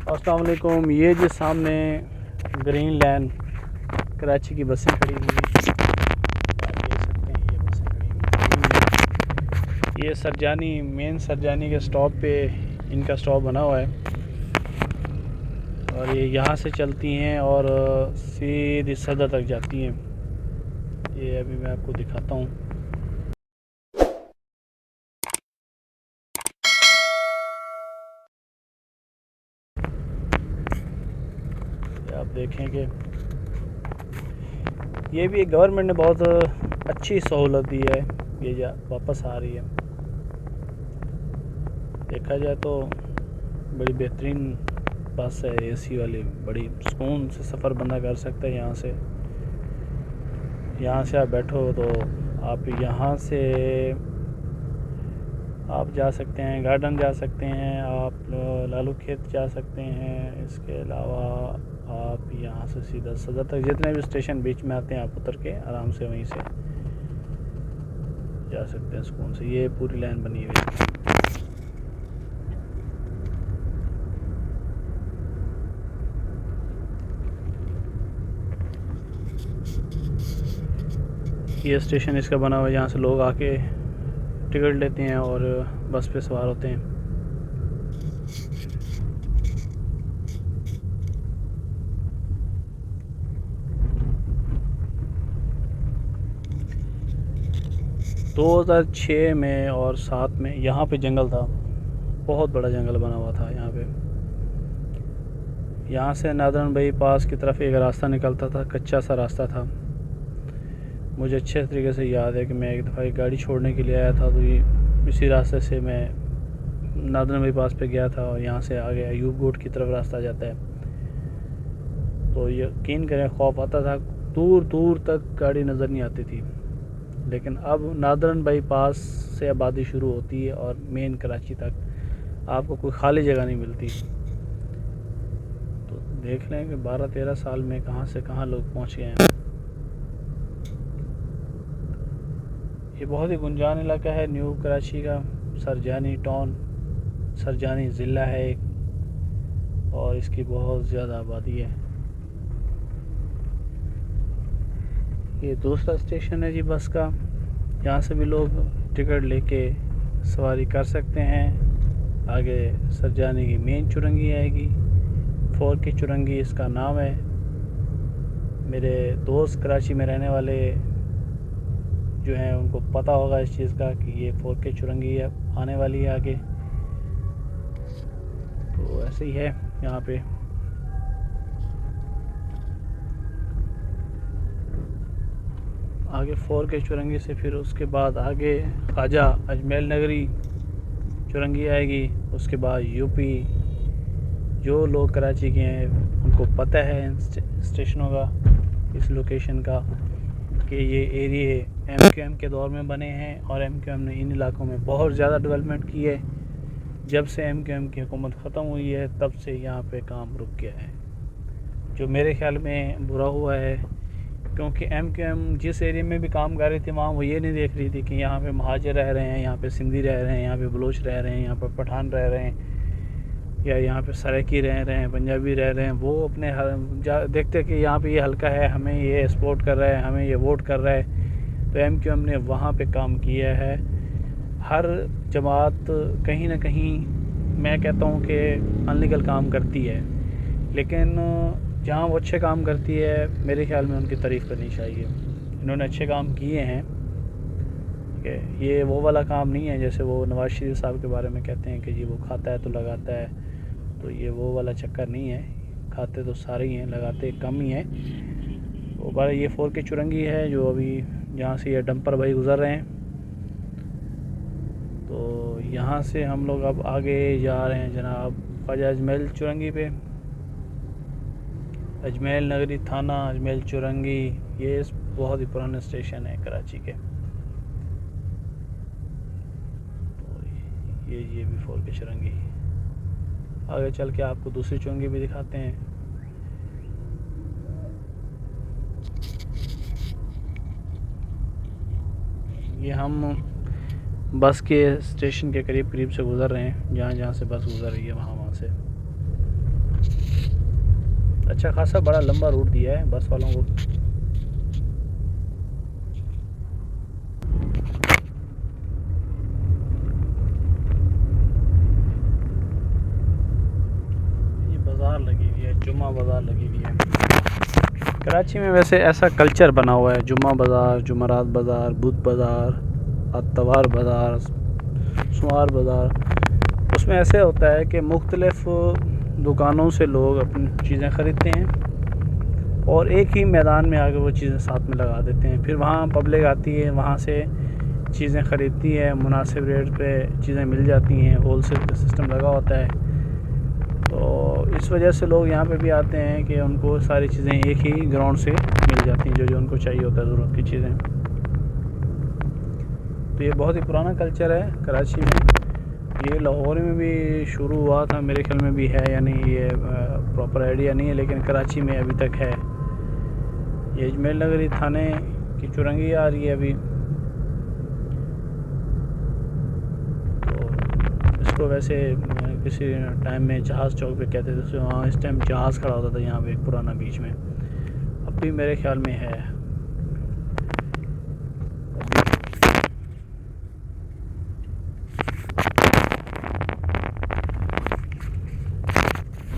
अस्सलाम वालेकुम। ये जो सामने ग्रीन लाइन कराची की बसें खड़ी हुई हैं, आप देख सकते हैं ये बसें खड़ी हुई हैं। ये सरजानी मेन सरजानी के स्टॉप पे इनका स्टॉप बना हुआ है और ये यहाँ से चलती हैं और सीधी सदर तक जाती हैं। ये अभी मैं आपको दिखाता हूँ। आप देखेंगे ये भी गवर्नमेंट ने बहुत अच्छी सहूलत दी है। ये जा वापस आ रही है, देखा जाए तो बड़ी बेहतरीन बस है, एसी वाली। बड़ी सुकून से सफ़र बंदा कर सकता है। यहाँ से आप बैठो तो आप यहाँ से आप जा सकते हैं, गार्डन जा सकते हैं, आप लालू खेत जा सकते हैं। इसके अलावा आप यहाँ से सीधा सदर तक जितने भी स्टेशन बीच में आते हैं आप उतर के आराम से वहीं से जा सकते हैं सुकून से। ये पूरी लाइन बनी हुई है। ये स्टेशन इसका बना हुआ है, यहाँ से लोग आके टिकट लेते हैं और बस पे सवार होते हैं। दो 2006 में और 7 में यहाँ पे जंगल था, बहुत बड़ा जंगल बना हुआ था यहाँ पे। यहाँ से नादरन बाईपास की तरफ एक रास्ता निकलता था, कच्चा सा रास्ता था। मुझे अच्छे तरीके से याद है कि मैं एक दफ़ा एक गाड़ी छोड़ने के लिए आया था, तो ये इसी रास्ते से मैं नादरन बाईपास पे गया था और यहाँ से आगे अयूब गोट की तरफ रास्ता जाता है। तो यकीन करें खौफ आता था, दूर दूर तक गाड़ी नज़र नहीं आती थी। लेकिन अब नादरन बाईपास से आबादी शुरू होती है और मेन कराची तक आपको कोई खाली जगह नहीं मिलती। तो देख लें कि 12-13 साल में कहाँ से कहाँ लोग पहुँच गए हैं। ये बहुत ही गुंजान इलाका है न्यू कराची का। सरजानी टाउन, सरजानी ज़िला है एक, और इसकी बहुत ज़्यादा आबादी है। ये दूसरा स्टेशन है जी बस का, यहाँ से भी लोग टिकट लेके सवारी कर सकते हैं। आगे सरजानी की मेन चुरंगी आएगी, 4 की चुरंगी इसका नाम है। मेरे दोस्त कराची में रहने वाले जो हैं उनको पता होगा इस चीज़ का कि ये 4 की चुरंगी है, आने वाली है आगे। तो ऐसे ही है यहाँ पे। आगे 4 के चुरंगी से फिर उसके बाद आगे ख्वाजा अजमेल नगरी चुरंगी आएगी। उसके बाद यूपी। जो लोग कराची के हैं उनको पता है इन स्टेशनों का, इस लोकेशन का, कि ये एरिए एमक्यूएम के दौर में बने हैं और एमक्यूएम ने इन इलाकों में बहुत ज़्यादा डेवलपमेंट की है। जब से एमक्यूएम की हुकूमत ख़त्म हुई है तब से यहाँ पे काम रुक गया है, जो मेरे ख्याल में बुरा हुआ है। क्योंकि एमक्यूएम जिस एरिया में भी काम कर रही थी वहाँ वो ये नहीं देख रही थी कि यहाँ पे महाजर रह रहे हैं, यहाँ पे सिंधी रह रहे हैं, यहाँ पे बलोच रह रहे हैं, यहाँ पे पठान रह रहे हैं, या यहाँ पे सराइकी रह रहे हैं, पंजाबी रह रहे हैं। वो अपने देखते कि यहाँ पे ये हल्का है, हमें ये सपोर्ट कर रहा है, हमें ये वोट कर रहा है। तो एमक्यूएम ने वहाँ पे काम किया है। हर जमात कहीं ना कहीं मैं कहता हूँ कि अनलीगल काम करती है, लेकिन जहाँ वो अच्छे काम करती है मेरे ख्याल में उनकी तारीफ़ करनी चाहिए। इन्होंने अच्छे काम किए हैं कि ये वो वाला काम नहीं है जैसे वो नवाज शरीफ साहब के बारे में कहते हैं कि जी वो खाता है तो लगाता है। तो ये वो वाला चक्कर नहीं है, खाते तो सारे ही हैं, लगाते कम ही हैं। वो बार ये 4 की चुरंगी है जो अभी जहाँ से ये डंपर भाई गुज़र रहे हैं। तो यहाँ से हम लोग अब आगे जा रहे हैं जनाब ख्वाजा अजमेल चुरंगी पे। अजमेल नगरी थाना अजमेल चुरंगी, ये बहुत ही पुराने स्टेशन है कराची के। तो ये भी 4 की चुरंगी। आगे चल के आपको दूसरी चुरंगी भी दिखाते हैं। ये हम बस के स्टेशन के करीब करीब से गुज़र रहे हैं, जहाँ जहाँ से बस गुज़र रही है वहाँ से। अच्छा खासा बड़ा लंबा रूट दिया है बस वालों को। ये बाज़ार लगी हुई है, जुम्मा बाज़ार लगी हुई है। कराची में वैसे ऐसा कल्चर बना हुआ है, जुम्मा बाज़ार, जुमरात बाज़ार, बुध बाज़ार, अतवार बाज़ार, सोमवार बाज़ार। उसमें ऐसे होता है कि मुख्तलिफ़ दुकानों से लोग अपनी चीज़ें ख़रीदते हैं और एक ही मैदान में आकर वो चीज़ें साथ में लगा देते हैं। फिर वहाँ पब्लिक आती है, वहाँ से चीज़ें ख़रीदती है, मुनासिब रेट पे चीज़ें मिल जाती हैं, होलसेल का सिस्टम लगा होता है। तो इस वजह से लोग यहाँ पे भी आते हैं कि उनको सारी चीज़ें एक ही ग्राउंड से मिल जाती हैं, जो जो उनको चाहिए होता है ज़रूरत की चीज़ें। तो ये बहुत ही पुराना कल्चर है कराची में। ये लाहौर में भी शुरू हुआ था, मेरे ख्याल में भी है, यानी ये प्रॉपर आइडिया नहीं है, लेकिन कराची में अभी तक है। ये अजमेर नगरी थाने की चुरंगी आ रही है अभी, तो इसको वैसे किसी टाइम में जहाज़ चौक पे कहते थे। तो वहाँ इस टाइम जहाज़ खड़ा होता था यहाँ पे पुराना बीच में, अब भी मेरे ख्याल में है।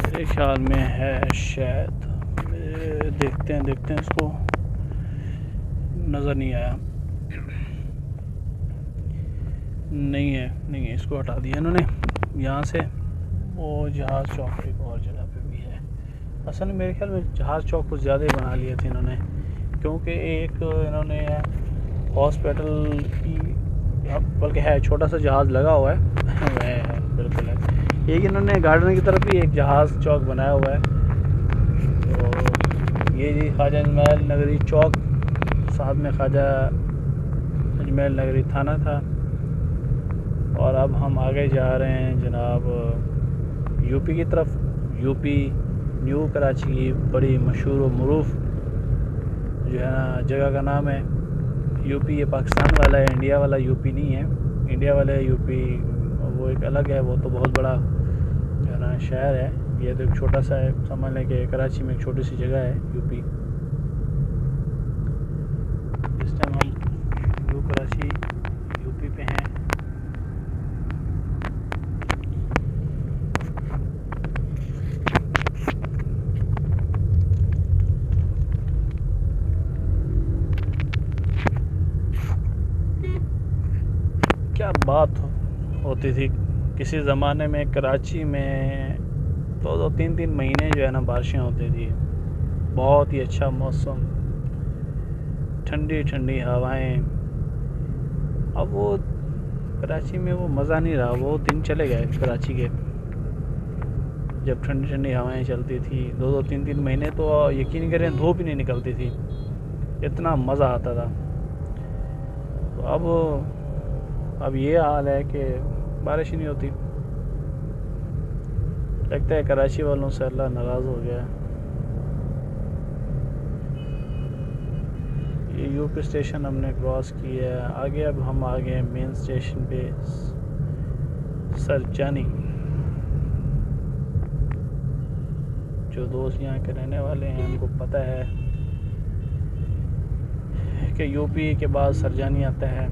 मेरे ख्याल में है शायद, देखते हैं इसको, नज़र नहीं आया। नहीं है, इसको हटा दिया इन्होंने यहाँ से। वो जहाज़ चौक एक और जगह पे भी है। असल में मेरे ख्याल में जहाज़ चौक कुछ ज़्यादा ही बना लिए थे इन्होंने, क्योंकि एक इन्होंने हॉस्पिटल की, बल्कि है छोटा सा जहाज़ लगा हुआ है वह है बिल्कुल है। एक इन्होंने गार्डन की तरफ भी एक जहाज़ चौक बनाया हुआ है। तो ये जी ख्वाजा अजमेर नगरी चौक, साथ में ख्वाजा अजमेर नगरी थाना था। और अब हम आगे जा रहे हैं जनाब यूपी की तरफ। यूपी न्यू कराची की बड़ी मशहूर व मरूफ जो है ना जगह का नाम है यूपी। ये पाकिस्तान वाला है, इंडिया वाला यूपी नहीं है। इंडिया वाला यूपी वो एक अलग है, वो तो बहुत बड़ा जो है ना शहर है। ये तो एक छोटा सा है, समझ लें कि कराची में एक छोटी सी जगह है यूपी। इस टाइम हम न्यू कराची यूपी पे हैं। क्या बात होती थी किसी ज़माने में, कराची में 2-3 महीने जो है ना बारिशें होती थी। बहुत ही अच्छा मौसम, ठंडी ठंडी हवाएं। अब वो कराची में वो मज़ा नहीं रहा, वो दिन चले गए कराची के, जब ठंडी ठंडी हवाएं चलती थी। 2-3 महीने तो यकीन करें धूप ही नहीं निकलती थी, इतना मज़ा आता था। तो अब ये हाल है कि बारिश ही नहीं होती। लगता है कराची वालों से अल्लाह नाराज़ हो गया। ये यूपी स्टेशन हमने क्रॉस किया है, आगे अब हम आ गए मेन स्टेशन पे सरजानी। जो दोस्त यहाँ के रहने वाले हैं उनको पता है कि यूपी के बाद सरजानी आता है।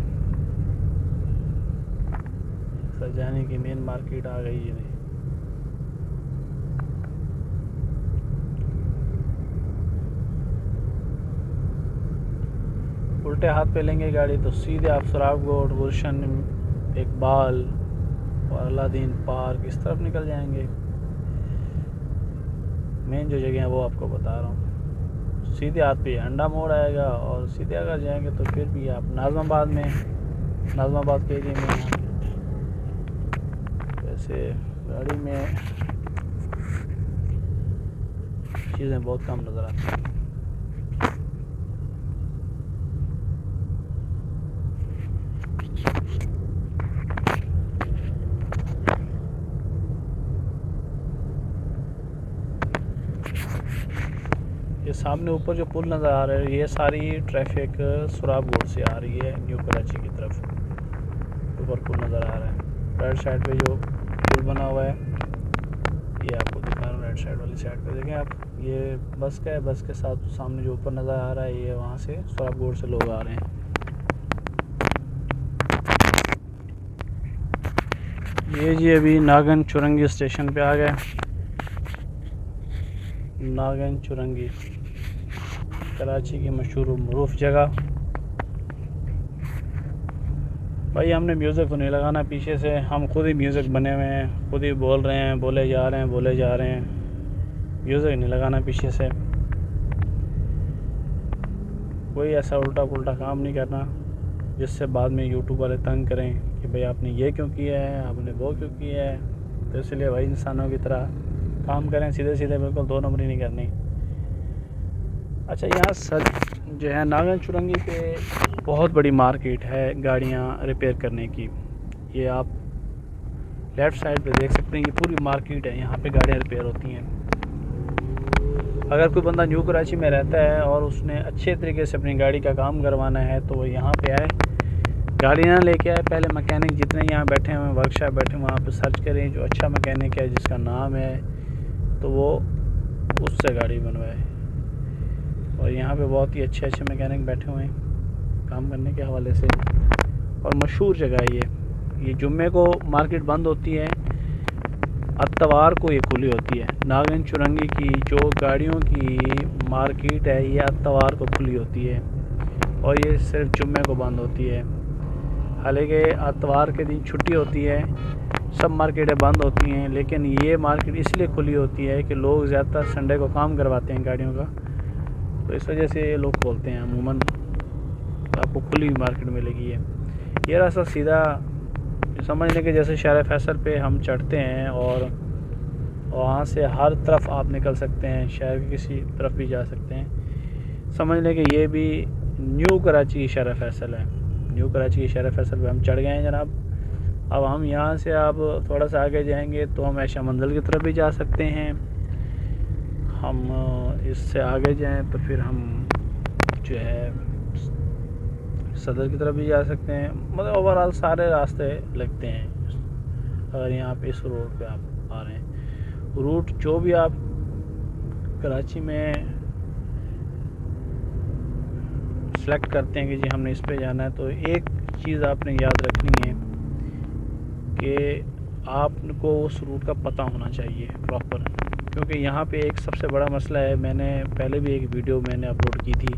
सरजानी की मेन मार्केट आ गई है। उल्टे हाथ पे लेंगे गाड़ी तो सीधे आप सराफगोट, गुलशन, इकबाल और अलादीन पार्क इस तरफ निकल जाएंगे। मेन जो जगह है वो आपको बता रहा हूँ। सीधे हाथ पे अंडा मोड़ आएगा और सीधे अगर जाएंगे तो फिर भी आप नाज़माबाद के एरिया में वैसे गाड़ी में चीज़ें बहुत कम नज़र आती हैं। ये सामने ऊपर जो पुल नज़र आ रहा है, ये सारी ट्रैफिक सुराबगोट से आ रही है न्यू कराची की तरफ। ऊपर पुल नज़र आ रहा है, राइट साइड पे जो पुल बना हुआ है ये आपको दिखा रहा हूँ। लेफ्ट साइड वाली साइड पे देखें आप, ये बस का है, बस के साथ सामने जो ऊपर नज़र आ रहा है ये वहाँ से सोराबगोड़ से लोग आ रहे हैं। ये जी अभी नागन चुरंगी स्टेशन पे आ गए। नागन चुरंगी कराची की मशहूर मरूफ जगह। भाई हमने म्यूज़िक तो नहीं लगाना पीछे से, हम खुद ही म्यूज़िक बने हुए हैं, खुद ही बोल रहे हैं, बोले जा रहे हैं, बोले जा रहे हैं, म्यूज़िक नहीं लगाना पीछे से। कोई ऐसा उल्टा पुल्टा काम नहीं करना जिससे बाद में यूट्यूब वाले तंग करें कि भाई आपने ये क्यों किया है, आपने वो क्यों किया है। तो इसलिए भाई इंसानों की तरह काम करें, सीधे सीधे, बिल्कुल दो नंबरी नहीं करनी। अच्छा, यहाँ सच जो है नागन चुरंगी पे बहुत बड़ी मार्केट है गाड़ियाँ रिपेयर करने की। ये आप लेफ़्ट साइड पे देख सकते हैं, ये पूरी मार्केट है, यहाँ पे गाड़ियाँ रिपेयर होती हैं। अगर कोई बंदा न्यू कराची में रहता है और उसने अच्छे तरीके से अपनी गाड़ी का काम करवाना है तो वो यहाँ पे आए, गाड़ी ना लेके आए, पहले मैकेनिक जितने यहाँ बैठे हुए हैं, वर्कशॉप बैठे हैं, वहाँ पे सर्च करें जो अच्छा मैकेनिक है जिसका नाम है तो वो उससे गाड़ी बनवाए। और यहाँ पे बहुत ही अच्छे अच्छे मैकेनिक बैठे हुए हैं काम करने के हवाले से, और मशहूर जगह है ये जुम्मे को मार्केट बंद होती है, अतवार को ये खुली होती है। नागन चुरंगी की जो गाड़ियों की मार्केट है ये अतवार को खुली होती है और ये सिर्फ जुम्मे को बंद होती है। हालांकि अतवार के दिन छुट्टी होती है, सब मार्केटें बंद होती हैं, लेकिन ये मार्केट इसलिए खुली होती है कि लोग ज़्यादातर संडे को काम करवाते हैं गाड़ियों का, तो इस वजह से ये लोग खोलते हैं। अमूमन आपको खुली मार्केट मिलेगी। ये रास्ता सीधा समझ लें कि जैसे शहर फैसल पे हम चढ़ते हैं और वहाँ से हर तरफ आप निकल सकते हैं, शहर के किसी तरफ भी जा सकते हैं। समझ लें कि ये भी न्यू कराची की शहर फैसल है। न्यू कराची की शहर फैसल पे हम चढ़ गए हैं जनाब। अब हम यहाँ से अब थोड़ा सा आगे जाएंगे तो हम ऐशा मंजिल की तरफ भी जा सकते हैं। हम इससे आगे जाएं तो फिर हम जो है सदर की तरफ भी जा सकते हैं। मतलब ओवरऑल सारे रास्ते लगते हैं अगर यहाँ पे इस रोड पे आप आ रहे हैं। रूट जो भी आप कराची में सेलेक्ट करते हैं कि जी हमने इस पे जाना है, तो एक चीज़ आपने याद रखनी है कि आपको उस रूट का पता होना चाहिए प्रॉपर, क्योंकि यहाँ पे एक सबसे बड़ा मसला है। मैंने पहले भी एक वीडियो मैंने अपलोड की थी,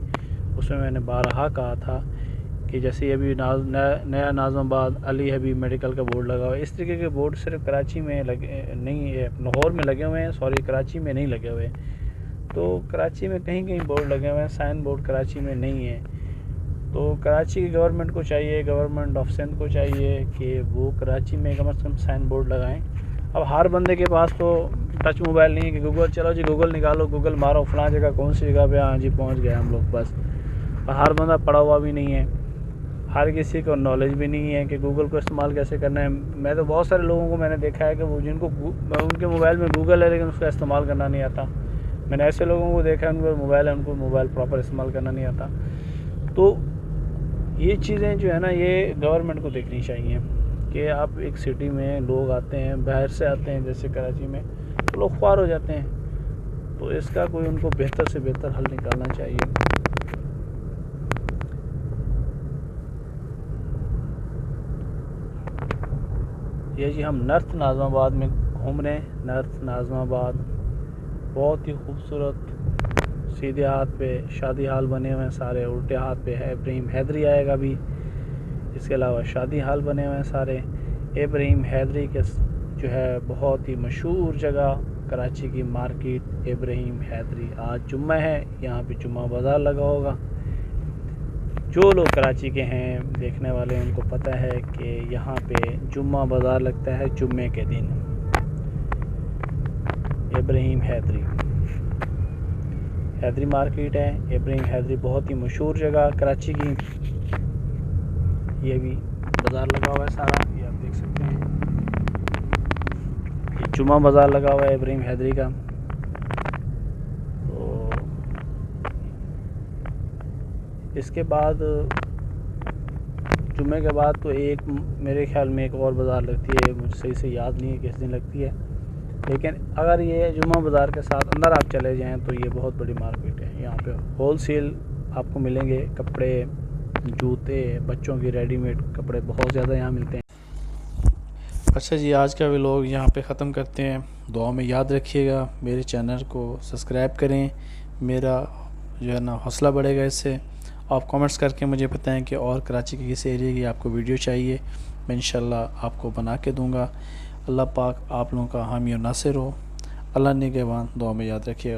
उसमें मैंने बारहा कहा था कि जैसे अभी नया नाज़माबाद अली हबीब मेडिकल का बोर्ड लगा हुआ है, इस तरीके के बोर्ड सिर्फ कराची में लगे नहीं है, लाहौर में लगे हुए हैं, सॉरी कराची में नहीं लगे हुए। तो कराची में कहीं कहीं बोर्ड लगे हुए हैं, साइन बोर्ड कराची में नहीं है। तो कराची की गवर्नमेंट को चाहिए, गवर्नमेंट ऑफ सिंध को चाहिए कि वो कराची में कम से कम साइन बोर्ड लगाएं। अब हर बंदे के पास तो टच मोबाइल नहीं है कि गूगल, चलो जी गूगल निकालो, गूगल मारो फलां जगह कौन सी जगह पे, हाँ जी पहुंच गए हम लोग बस। और हर बंदा पढ़ा हुआ भी नहीं है, हर किसी को नॉलेज भी नहीं है कि गूगल को इस्तेमाल कैसे करना है। मैं तो बहुत सारे लोगों को मैंने देखा है कि वो जिनको उनके मोबाइल में गूगल है लेकिन उसका इस्तेमाल करना नहीं आता। मैंने ऐसे लोगों को देखा है उनको मोबाइल है, उनको मोबाइल प्रॉपर इस्तेमाल करना नहीं आता। तो ये चीज़ें जो है ना, ये गवर्नमेंट को देखनी चाहिए कि आप एक सिटी में लोग आते हैं, बाहर से आते हैं जैसे कराची में, तो लोग ख्वार हो जाते हैं। तो इसका कोई उनको बेहतर से बेहतर हल निकालना चाहिए। ये जी हम नर्थ नाज़माबाद में घूम रहे हैं। नर्थ नाज़माबाद बहुत ही खूबसूरत, सीधे हाथ पे शादी हाल बने हुए हैं सारे, उल्टे हाथ पे है इब्राहिम हैदरी आएगा भी, इसके अलावा शादी हाल बने हुए हैं सारे। इब्राहिम हैदरी के जो है बहुत ही मशहूर जगह कराची की मार्केट इब्राहिम हैदरी। आज जुम्मा है, यहाँ पे जुम्मा बाज़ार लगा होगा। जो लोग कराची के हैं देखने वाले उनको पता है कि यहाँ पे जुम्मा बाज़ार लगता है जुम्मे के दिन। इब्राहिम हैदरी मार्केट है। इब्राहिम हैदरी बहुत ही मशहूर जगह कराची की। ये भी बाज़ार लगा हुआ है सारा, ये आप देख सकते हैं, ये जुम्मा बाज़ार लगा हुआ है इब्राहिम हैदरी का। तो इसके बाद जुम्मे के बाद तो एक मेरे ख्याल में एक और बाज़ार लगती है, मुझे सही से याद नहीं है किस दिन लगती है। लेकिन अगर ये जुम्मा बाज़ार के साथ अंदर आप चले जाएं तो ये बहुत बड़ी मार्केट है। यहाँ पे होल सेल आपको मिलेंगे कपड़े, जूते, बच्चों की रेडीमेड कपड़े बहुत ज़्यादा यहाँ मिलते हैं। अच्छा जी, आज का व्लॉग यहाँ पे ख़त्म करते हैं। दुआ में याद रखिएगा, मेरे चैनल को सब्सक्राइब करें, मेरा जो है ना हौसला बढ़ेगा इससे। आप कमेंट्स करके मुझे बताएं कि और कराची के किस एरिया की आपको वीडियो चाहिए, मैं इंशाल्लाह आपको बना के दूँगा। अल्लाह पाक आप लोगों का हामी और नासिर हो। अल्लाह निगहबान। दुआ में याद रखिएगा।